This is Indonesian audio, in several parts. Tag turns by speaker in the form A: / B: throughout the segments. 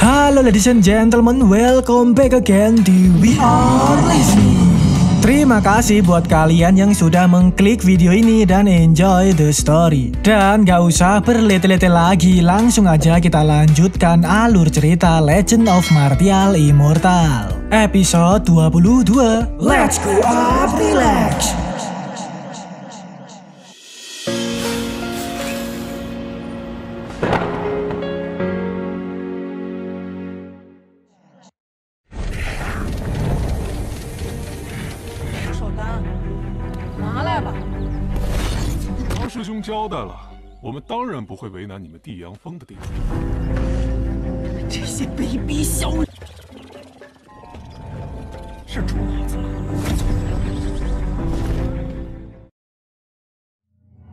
A: Halo ladies and gentlemen, welcome back again di We Are Lazy. Terima kasih buat kalian yang sudah mengklik video ini dan enjoy the story. Dan gak usah berlete-lete lagi, langsung aja kita lanjutkan alur cerita Legend of Martial Immortal episode 22. Let's go up, relax.
B: 师兄交代了，我们当然不会为难你们地阳峰的弟子。
C: 这些卑鄙小人，是猪脑子吗？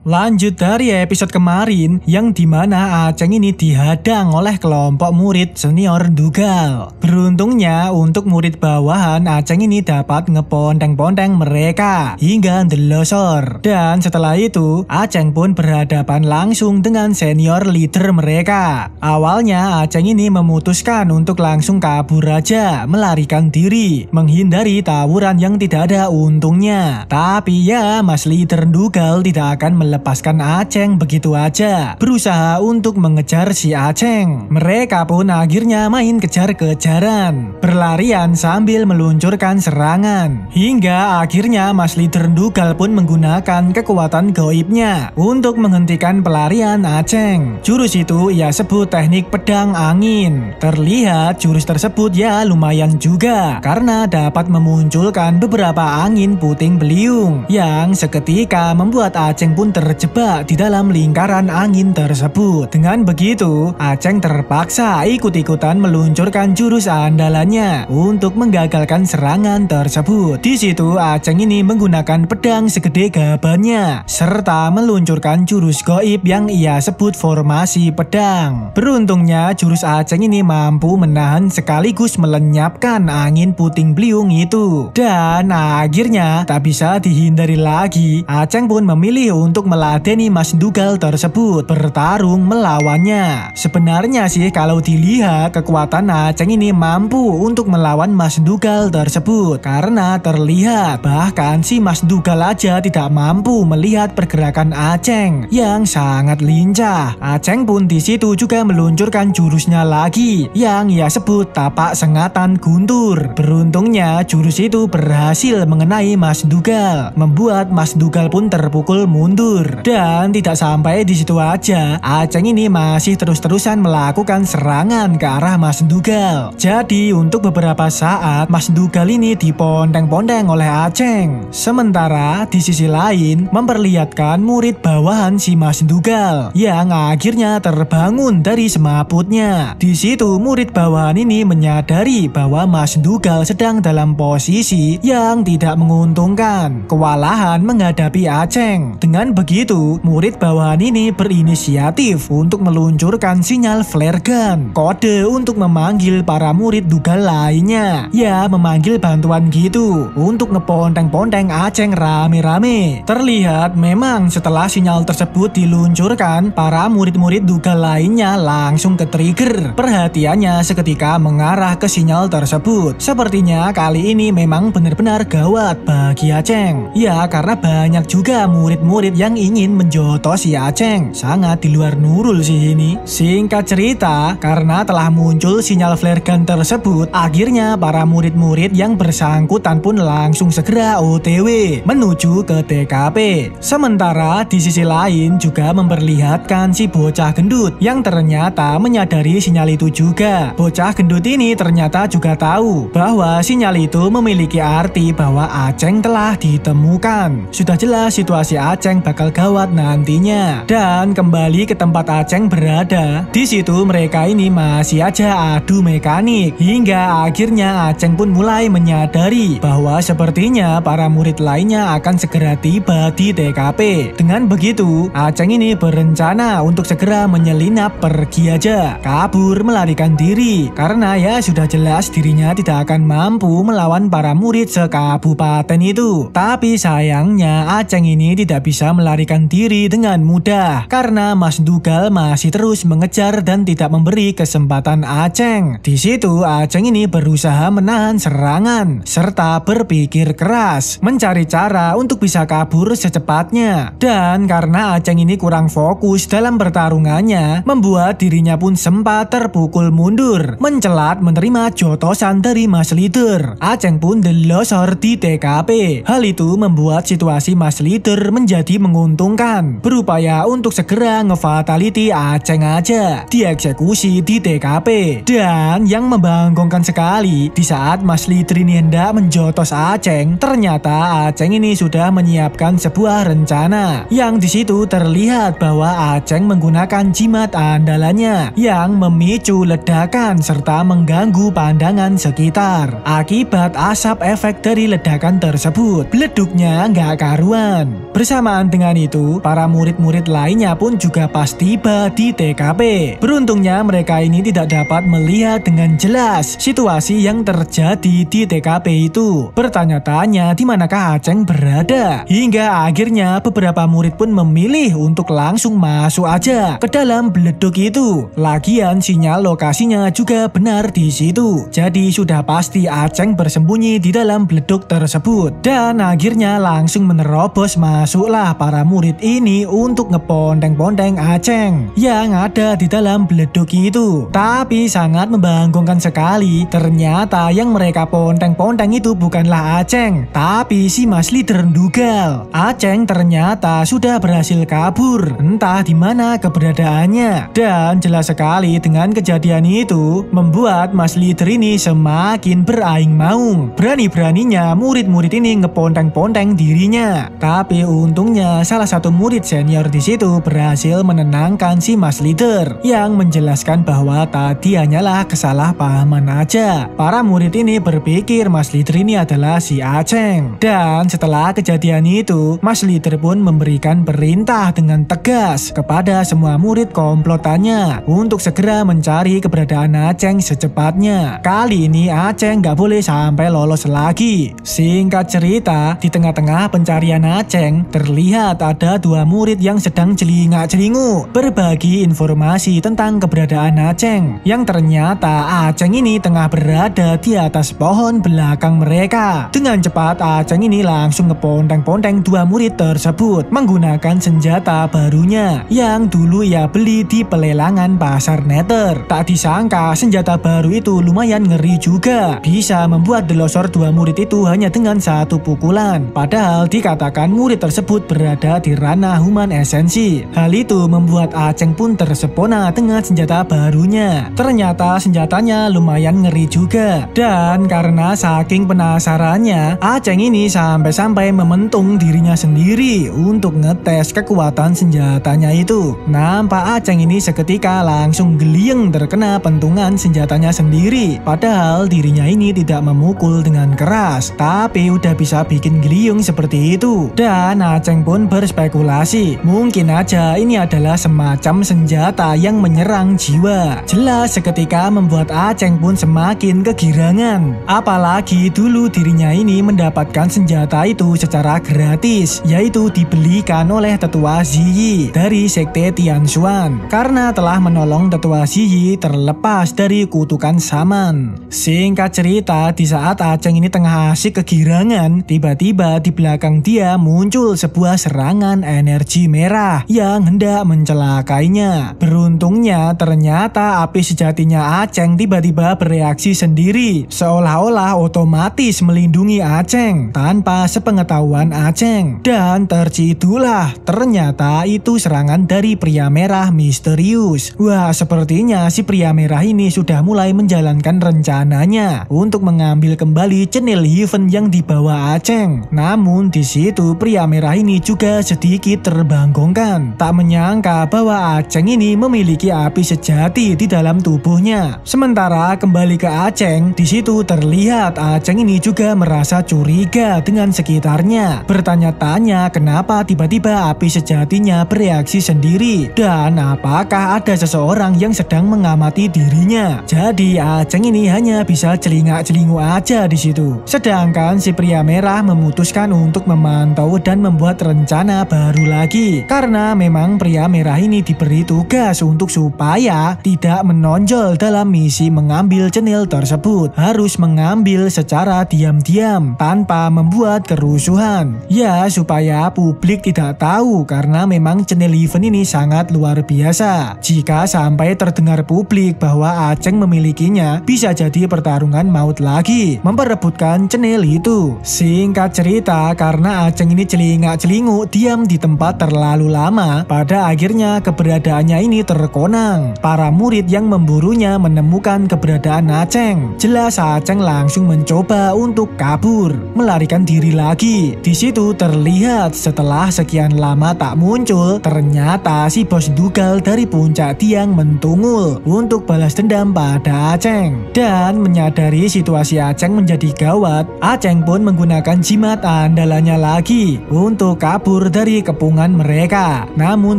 A: Lanjut dari episode kemarin yang dimana Aceng ini dihadang oleh kelompok murid senior Dougal. Beruntungnya untuk murid bawahan, Aceng ini dapat ngepondeng-pondeng mereka hingga ndelosor. Dan setelah itu Aceng pun berhadapan langsung dengan senior leader mereka. Awalnya Aceng ini memutuskan untuk langsung kabur aja, melarikan diri, menghindari tawuran yang tidak ada untungnya. Tapi ya Mas leader Dougal tidak akan melepaskan Aceng begitu aja, berusaha untuk mengejar si Aceng. Mereka pun akhirnya main kejar-kejaran, berlarian sambil meluncurkan serangan, hingga akhirnya Mas leader Dougal pun menggunakan kekuatan gaibnya untuk menghentikan pelarian Aceng. Jurus itu ia sebut teknik pedang angin. Terlihat jurus tersebut ya lumayan juga, karena dapat memunculkan beberapa angin puting beliung yang seketika membuat Aceng pun terjebak di dalam lingkaran angin tersebut. Dengan begitu, Aceng terpaksa ikut-ikutan meluncurkan jurus andalannya untuk menggagalkan serangan tersebut. Di situ Aceng ini menggunakan pedang segede gabannya serta meluncurkan jurus gaib yang ia sebut formasi pedang. Beruntungnya jurus Aceng ini mampu menahan sekaligus melenyapkan angin puting beliung itu. Dan akhirnya tak bisa dihindari lagi, Aceng pun memilih untuk meladeni Mas Dougal tersebut, bertarung melawannya. Sebenarnya sih kalau dilihat kekuatan Aceng ini mampu untuk melawan Mas Dougal tersebut, karena terlihat bahkan si Mas Dougal aja tidak mampu melihat pergerakan Aceng yang sangat lincah. Aceng pun di situ juga meluncurkan jurusnya lagi yang ia sebut tapak sengatan guntur. Beruntungnya jurus itu berhasil mengenai Mas Dougal, membuat Mas Dougal pun terpukul mundur. Dan tidak sampai di situ aja, Aceng ini masih terus-terusan melakukan serangan ke arah Mas Dougal. Jadi untuk beberapa saat Mas Dougal ini dipondeng-pondeng oleh Aceng. Sementara di sisi lain memperlihatkan murid bawahan si Mas Dougal yang akhirnya terbangun dari semaputnya. Di situ murid bawahan ini menyadari bahwa Mas Dougal sedang dalam posisi yang tidak menguntungkan, kewalahan menghadapi Aceng. Dengan begitu, murid bawahan ini berinisiatif untuk meluncurkan sinyal flare gun, kode untuk memanggil para murid Dougal lainnya. Ya, memanggil bantuan gitu untuk ngepondeng-pondeng Aceng rame-rame. Terlihat memang setelah sinyal tersebut diluncurkan, para murid-murid Dougal lainnya langsung ke-trigger. Perhatiannya seketika mengarah ke sinyal tersebut. Sepertinya kali ini memang benar-benar gawat bagi Aceng. Ya, karena banyak juga murid-murid yang ingin menjotos si Aceng. Sangat di luar nurul sih ini. Singkat cerita, karena telah muncul sinyal flare gun tersebut, akhirnya para murid-murid yang bersangkutan pun langsung segera OTW menuju ke TKP. Sementara di sisi lain juga memperlihatkan si bocah gendut yang ternyata menyadari sinyal itu juga. Bocah gendut ini ternyata juga tahu bahwa sinyal itu memiliki arti bahwa Aceng telah ditemukan. Sudah jelas situasi Aceng bakal gawat nantinya. Dan kembali ke tempat Aceng berada, di situ mereka ini masih aja adu mekanik, hingga akhirnya Aceng pun mulai menyadari bahwa sepertinya para murid lainnya akan segera tiba di TKP. Dengan begitu, Aceng ini berencana untuk segera menyelinap pergi aja, kabur melarikan diri, karena ya sudah jelas dirinya tidak akan mampu melawan para murid sekabupaten itu. Tapi sayangnya Aceng ini tidak bisa melarikan melarikan diri dengan mudah karena Mas Dugal masih terus mengejar dan tidak memberi kesempatan Aceng. Di situ Aceng ini berusaha menahan serangan serta berpikir keras mencari cara untuk bisa kabur secepatnya. Dan karena Aceng ini kurang fokus dalam pertarungannya, membuat dirinya pun sempat terpukul mundur, mencelat menerima jotosan dari Mas Leader. Aceng pun delosor di TKP. Hal itu membuat situasi Mas Leader menjadi menguntungkan, berupaya untuk segera ngefatality Aceng aja, dieksekusi di TKP. Dan yang membangkongkan sekali, di saat Mas Leader ini hendak menjotos Aceng, ternyata Aceng ini sudah menyiapkan sebuah rencana, yang di situ terlihat bahwa Aceng menggunakan jimat andalannya yang memicu ledakan serta mengganggu pandangan sekitar. Akibat asap efek dari ledakan tersebut, beleduknya nggak karuan. Bersamaan dengan itu, para murid-murid lainnya pun juga pas tiba di TKP. Beruntungnya mereka ini tidak dapat melihat dengan jelas situasi yang terjadi di TKP itu. Bertanya-tanya di manakah Aceng berada. Hingga akhirnya beberapa murid pun memilih untuk langsung masuk aja ke dalam beleduk itu. Lagian sinyal lokasinya juga benar di situ. Jadi sudah pasti Aceng bersembunyi di dalam beleduk tersebut. Dan akhirnya langsung menerobos masuklah para murid ini untuk ngepondeng-pondeng Aceng yang ada di dalam beleduk itu. Tapi sangat membangkongkan sekali, ternyata yang mereka pondeng-pondeng itu bukanlah Aceng, tapi si Mas Leader Dugal. Aceng ternyata sudah berhasil kabur, entah di mana keberadaannya. Dan jelas sekali dengan kejadian itu membuat Mas Leader ini semakin beraing maung. Berani-beraninya murid-murid ini ngepondeng-pondeng dirinya. Tapi untungnya salah satu murid senior di situ berhasil menenangkan si Mas Leader yang menjelaskan bahwa tadi hanyalah kesalahpahaman aja. Para murid ini berpikir Mas Leader ini adalah si Aceng. Dan setelah kejadian itu, Mas Leader pun memberikan perintah dengan tegas kepada semua murid komplotannya untuk segera mencari keberadaan Aceng secepatnya. Kali ini Aceng nggak boleh sampai lolos lagi. Singkat cerita, di tengah-tengah pencarian Aceng, terlihat ada dua murid yang sedang celingak-celingu berbagi informasi tentang keberadaan Aceng, yang ternyata Aceng ini tengah berada di atas pohon belakang mereka. Dengan cepat Aceng ini langsung ngepondeng-pondeng dua murid tersebut menggunakan senjata barunya yang dulu ia beli di pelelangan pasar Nether. Tak disangka senjata baru itu lumayan ngeri juga, bisa membuat delosor dua murid itu hanya dengan satu pukulan. Padahal dikatakan murid tersebut berada di ranah human esensi. Hal itu membuat Aceng pun tersepona dengan senjata barunya. Ternyata senjatanya lumayan ngeri juga. Dan karena saking penasarannya, Aceng ini sampai-sampai mementung dirinya sendiri untuk ngetes kekuatan senjatanya itu. Nampak Aceng ini seketika langsung gelieng terkena pentungan senjatanya sendiri. Padahal dirinya ini tidak memukul dengan keras, tapi udah bisa bikin geliung seperti itu. Dan Aceng pun berspekulasi, mungkin aja ini adalah semacam senjata yang menyerang jiwa. Jelas seketika membuat Aceng pun semakin kegirangan. Apalagi dulu dirinya ini mendapatkan senjata itu secara gratis, yaitu dibelikan oleh tetua Ziyi dari sekte Tianshuan karena telah menolong tetua Ziyi terlepas dari kutukan Saman. Singkat cerita, di saat Aceng ini tengah asik kegirangan, tiba-tiba di belakang dia muncul sebuah serangan energi merah yang hendak mencelakainya. Beruntungnya ternyata api sejatinya Aceng tiba-tiba bereaksi sendiri, seolah-olah otomatis melindungi Aceng tanpa sepengetahuan Aceng. Dan tercidulah, ternyata itu serangan dari pria merah misterius. Wah, sepertinya si pria merah ini sudah mulai menjalankan rencananya untuk mengambil kembali cenil Heaven yang dibawa Aceng. Namun di situ pria merah ini juga sedikit terbangkongkan. Tak menyangka bahwa Aceng ini memiliki api sejati di dalam tubuhnya. Sementara kembali ke Aceng, di situ terlihat Aceng ini juga merasa curiga dengan sekitarnya. Bertanya-tanya kenapa tiba-tiba api sejatinya bereaksi sendiri dan apakah ada seseorang yang sedang mengamati dirinya. Jadi Aceng ini hanya bisa celingak-celingu aja di situ. Sedangkan si pria merah memutuskan untuk memantau dan membuat rencana rencana baru lagi. Karena memang pria merah ini diberi tugas untuk supaya tidak menonjol dalam misi mengambil cenil tersebut. Harus mengambil secara diam-diam tanpa membuat kerusuhan. Ya, supaya publik tidak tahu karena memang cenil event ini sangat luar biasa. Jika sampai terdengar publik bahwa Aceng memilikinya, bisa jadi pertarungan maut lagi memperebutkan cenil itu. Singkat cerita, karena Aceng ini celingak-celinguk diam di tempat terlalu lama, pada akhirnya keberadaannya ini terkonang. Para murid yang memburunya menemukan keberadaan Aceng. Jelas Aceng langsung mencoba untuk kabur, melarikan diri lagi. Di situ terlihat setelah sekian lama tak muncul, ternyata si bos Ndugal dari puncak tiang mentungul untuk balas dendam pada Aceng. Dan menyadari situasi Aceng menjadi gawat, Aceng pun menggunakan jimat andalannya lagi untuk kabur dari kepungan mereka. Namun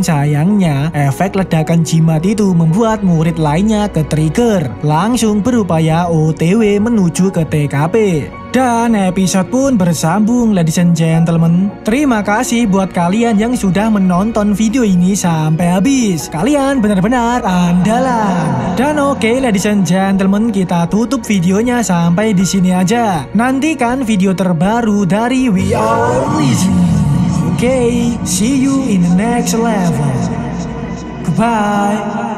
A: sayangnya, efek ledakan jimat itu membuat murid lainnya ke-trigger, langsung berupaya OTW menuju ke TKP. Dan episode pun bersambung, ladies and gentlemen. Terima kasih buat kalian yang sudah menonton video ini sampai habis. Kalian benar-benar andalan. Dan oke, ladies and gentlemen, kita tutup videonya sampai di sini aja. Nantikan video terbaru dari We Are Legion. Oke, see you in the next level. Goodbye.